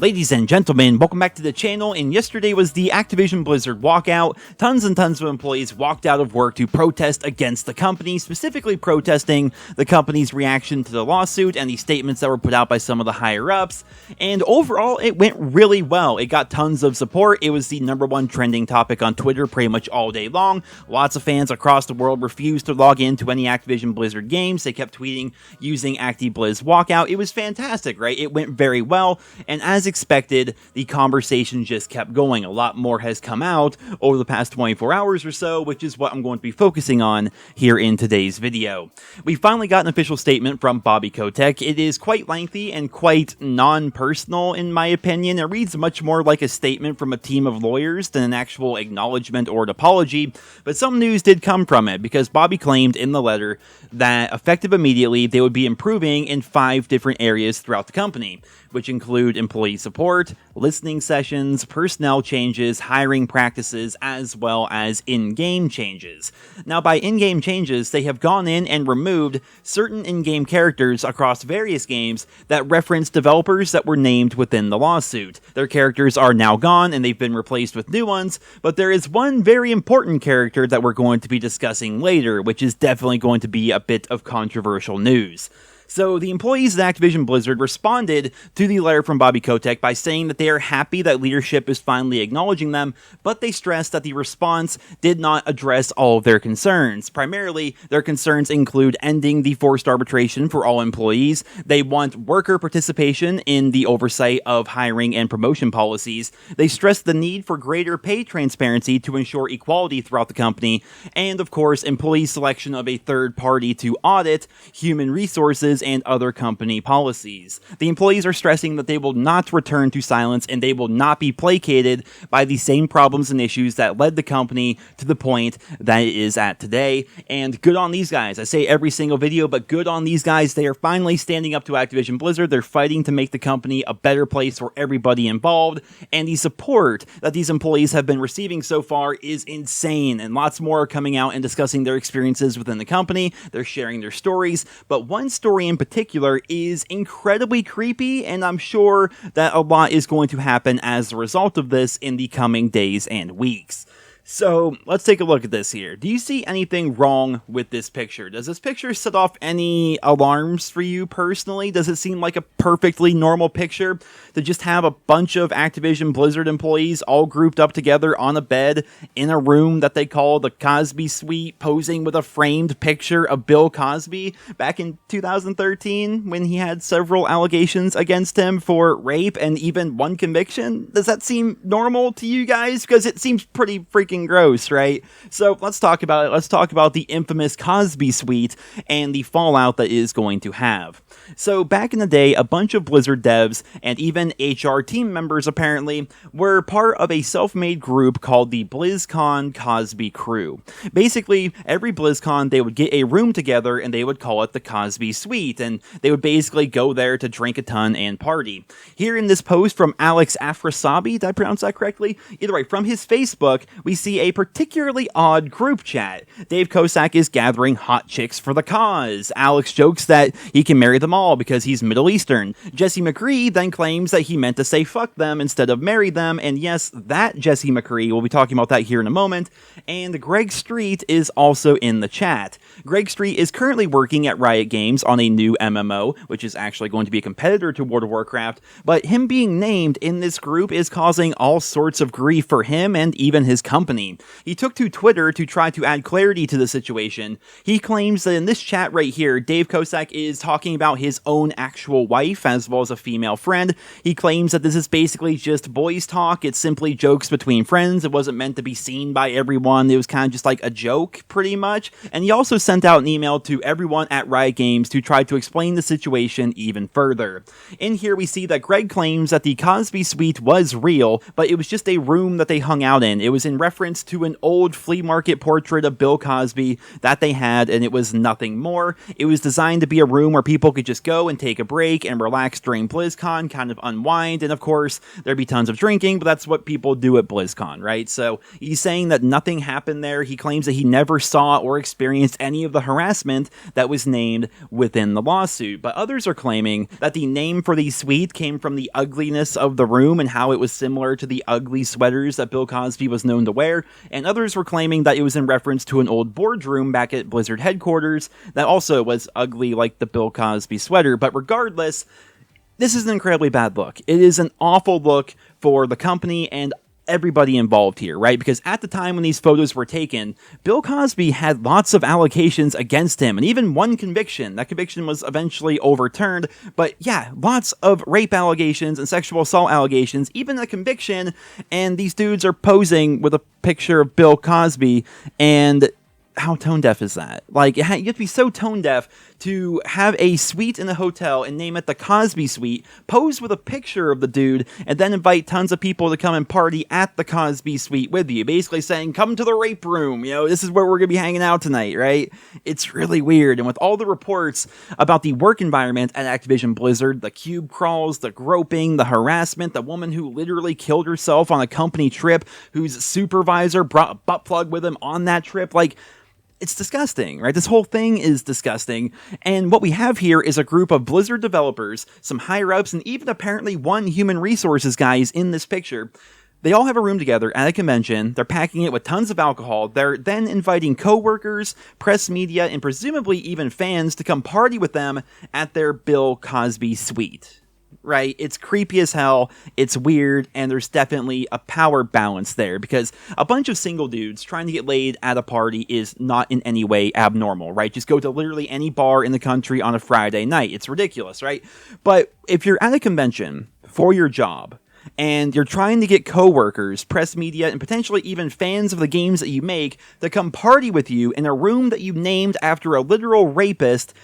Ladies and gentlemen, welcome back to the channel, and yesterday was the Activision Blizzard walkout. Tons and tons of employees walked out of work to protest against the company, specifically protesting the company's reaction to the lawsuit and the statements that were put out by some of the higher-ups, and overall, it went really well. It got tons of support. It was the #1 trending topic on Twitter pretty much all day long. Lots of fans across the world refused to log into any Activision Blizzard games. They kept tweeting using Acti Blizz walkout. It was fantastic, right? It went very well, and as expected, the conversation just kept going. A lot more has come out over the past 24 hours or so, which is what I'm going to be focusing on here in today's video. We finally got an official statement from Bobby Kotick. It is quite lengthy and quite non-personal in my opinion. It reads much more like a statement from a team of lawyers than an actual acknowledgement or an apology, but some news did come from it because Bobby claimed in the letter that effective immediately they would be improving in 5 different areas throughout the company, which include employee support, listening sessions, personnel changes, hiring practices, as well as in-game changes. Now, by in-game changes, they have gone in and removed certain in-game characters across various games that reference developers that were named within the lawsuit. Their characters are now gone and they've been replaced with new ones, but there is one very important character that we're going to be discussing later, which is definitely going to be a bit of controversial news. So the employees at Activision Blizzard responded to the letter from Bobby Kotick by saying that they are happy that leadership is finally acknowledging them, but they stressed that the response did not address all of their concerns. Primarily, their concerns include ending the forced arbitration for all employees. They want worker participation in the oversight of hiring and promotion policies. They stressed the need for greater pay transparency to ensure equality throughout the company, and of course, employee selection of a third party to audit human resources and other company policies. The employees are stressing that they will not return to silence and they will not be placated by the same problems and issues that led the company to the point that it is at today. And good on these guys. I say every single video, but good on these guys. They are finally standing up to Activision Blizzard. They're fighting to make the company a better place for everybody involved. And the support that these employees have been receiving so far is insane. And lots more are coming out and discussing their experiences within the company. They're sharing their stories. But one story in particular is incredibly creepy, and I'm sure that a lot is going to happen as a result of this in the coming days and weeks. So, let's take a look at this here. Do you see anything wrong with this picture? Does this picture set off any alarms for you personally? Does it seem like a perfectly normal picture to just have a bunch of Activision Blizzard employees all grouped up together on a bed in a room that they call the Cosby Suite, posing with a framed picture of Bill Cosby back in 2013 when he had several allegations against him for rape and even one conviction? Does that seem normal to you guys? Because it seems pretty freaking gross, right? So let's talk about it. Let's talk about the infamous Cosby Suite and the fallout that is going to have. So back in the day, a bunch of Blizzard devs and even HR team members apparently were part of a self-made group called the BlizzCon Cosby Crew. Basically, every BlizzCon they would get a room together and they would call it the Cosby Suite, and they would basically go there to drink a ton and party. Here in this post from Alex Afrasabi, did I pronounce that correctly? Either way, from his Facebook, we see a particularly odd group chat. Dave Kosak is gathering hot chicks for the cause. Alex jokes that he can marry them all because he's Middle Eastern. Jesse McCree then claims that he meant to say fuck them instead of marry them, and yes, that Jesse McCree, we'll be talking about that here in a moment, and Greg Street is also in the chat. Greg Street is currently working at Riot Games on a new MMO, which is actually going to be a competitor to World of Warcraft, but him being named in this group is causing all sorts of grief for him and even his company. He took to Twitter to try to add clarity to the situation. He claims that in this chat right here, Dave Kosak is talking about his own actual wife as well as a female friend. He claims that this is basically just boys talk. It's simply jokes between friends. It wasn't meant to be seen by everyone. It was kind of just like a joke, pretty much. And he also sent out an email to everyone at Riot Games to try to explain the situation even further. In here, we see that Greg claims that the Cosby Suite was real, but it was just a room that they hung out in. It was in reference reference to an old flea market portrait of Bill Cosby that they had, and it was nothing more. It was designed to be a room where people could just go and take a break and relax during BlizzCon, kind of unwind, and of course, there'd be tons of drinking, but that's what people do at BlizzCon, right? So he's saying that nothing happened there. He claims that he never saw or experienced any of the harassment that was named within the lawsuit, but others are claiming that the name for the suite came from the ugliness of the room and how it was similar to the ugly sweaters that Bill Cosby was known to wear, and others were claiming that it was in reference to an old boardroom back at Blizzard headquarters that also was ugly like the Bill Cosby sweater. But regardless, this is an incredibly bad look. It is an awful look for the company and everybody involved here, right? Because at the time when these photos were taken, Bill Cosby had lots of allegations against him, and even one conviction. That conviction was eventually overturned, but yeah, lots of rape allegations and sexual assault allegations, even a conviction, and these dudes are posing with a picture of Bill Cosby, and how tone deaf is that? Like, you have to be so tone deaf to have a suite in a hotel and name it the Cosby Suite, pose with a picture of the dude, and then invite tons of people to come and party at the Cosby Suite with you, basically saying, come to the rape room, this is where we're gonna be hanging out tonight, right? It's really weird, and with all the reports about the work environment at Activision Blizzard, the cube crawls, the groping, the harassment, the woman who literally killed herself on a company trip, whose supervisor brought a butt plug with him on that trip, like, it's disgusting, right? This whole thing is disgusting. And what we have here is a group of Blizzard developers, some higher-ups, and even apparently one human resources guy is in this picture. They all have a room together at a convention. They're packing it with tons of alcohol. They're then inviting coworkers, press media, and presumably even fans to come party with them at their Bill Cosby suite. Right? It's creepy as hell, it's weird, and there's definitely a power balance there, because a bunch of single dudes trying to get laid at a party is not in any way abnormal, right? Just go to literally any bar in the country on a Friday night. It's ridiculous, right? But if you're at a convention for your job, and you're trying to get coworkers, press media, and potentially even fans of the games that you make to come party with you in a room that you named after a literal rapist,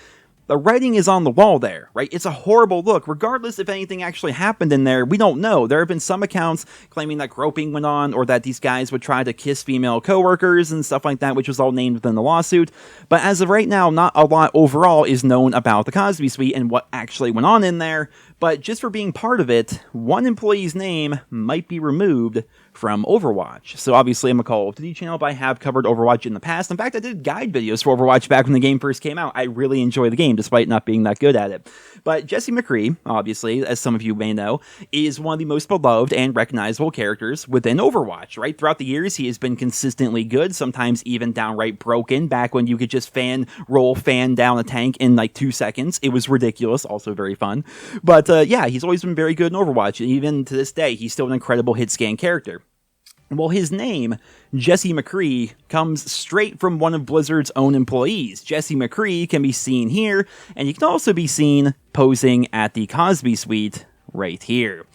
the writing is on the wall there, right? It's a horrible look. Regardless if anything actually happened in there, we don't know. There have been some accounts claiming that groping went on, or that these guys would try to kiss female coworkers and stuff like that, which was all named within the lawsuit. But as of right now, not a lot overall is known about the Cosby Suite and what actually went on in there. But just for being part of it, one employee's name might be removed from Overwatch. So obviously I'm a Call of Duty channel, but I have covered Overwatch in the past. In fact, I did guide videos for Overwatch back when the game first came out. I really enjoy the game, despite not being that good at it. But Jesse McCree, obviously, as some of you may know, is one of the most beloved and recognizable characters within Overwatch, right? Throughout the years, he has been consistently good, sometimes even downright broken, back when you could just fan down a tank in like 2 seconds. It was ridiculous, also very fun. But yeah, he's always been very good in Overwatch, and even to this day, he's still an incredible hit-scan character. Well, his name, Jesse McCree, comes straight from one of Blizzard's own employees. Jesse McCree can be seen here, and he can also be seen posing at the Cosby Suite right here.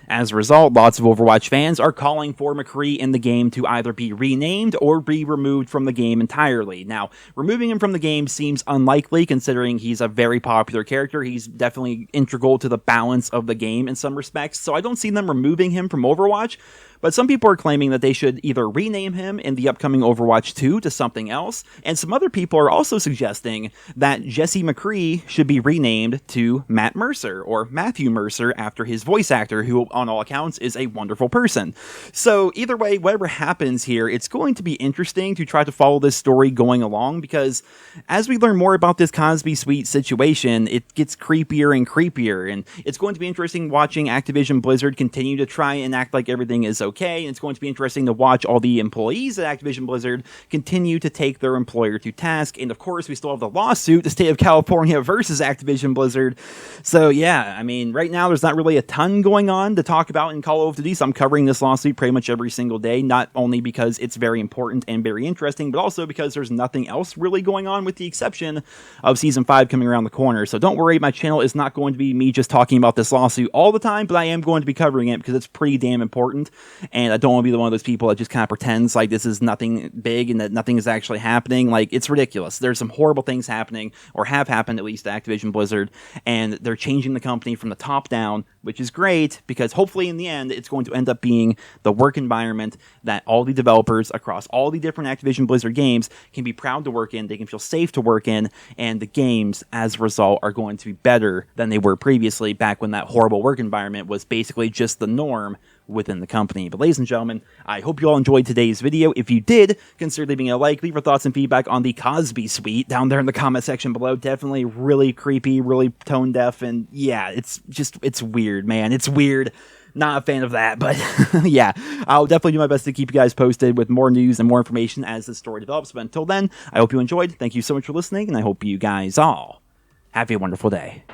As a result, lots of Overwatch fans are calling for McCree in the game to either be renamed or be removed from the game entirely. Now, removing him from the game seems unlikely, considering he's a very popular character. He's definitely integral to the balance of the game in some respects, so I don't see them removing him from Overwatch. But some people are claiming that they should either rename him in the upcoming Overwatch 2 to something else, and some other people are also suggesting that Jesse McCree should be renamed to Matt Mercer, or Matthew Mercer, after his voice actor, who on all accounts is a wonderful person. So either way, whatever happens here, it's going to be interesting to try to follow this story going along, because as we learn more about this Cosby Suite situation, it gets creepier and creepier, and it's going to be interesting watching Activision Blizzard continue to try and act like everything is okay, and it's going to be interesting to watch all the employees at Activision Blizzard continue to take their employer to task, and of course we still have the lawsuit, the state of California versus Activision Blizzard. So yeah, I mean, right now there's not really a ton going on to talk about in Call of Duty, so I'm covering this lawsuit pretty much every single day, not only because it's very important and very interesting, but also because there's nothing else really going on, with the exception of Season 5 coming around the corner. So don't worry, my channel is not going to be me just talking about this lawsuit all the time, but I am going to be covering it because it's pretty damn important. and I don't want to be one of those people that just kind of pretends like this is nothing big and that nothing is actually happening. Like, it's ridiculous. There's some horrible things happening, or have happened at least, at Activision Blizzard, and they're changing the company from the top down, which is great, because hopefully in the end it's going to end up being the work environment that all the developers across all the different Activision Blizzard games can be proud to work in, they can feel safe to work in, and the games, as a result, are going to be better than they were previously, back when that horrible work environment was basically just the norm within the company. But ladies and gentlemen, I hope you all enjoyed today's video. If you did, consider leaving a like, leave your thoughts and feedback on the Cosby Suite down there in the comment section below. Definitely really creepy, really tone deaf, and yeah, it's weird, man. It's weird. Not a fan of that, but yeah, I'll definitely do my best to keep you guys posted with more news and more information as the story develops. But until then, I hope you enjoyed. Thank you so much for listening, and I hope you guys all have a wonderful day.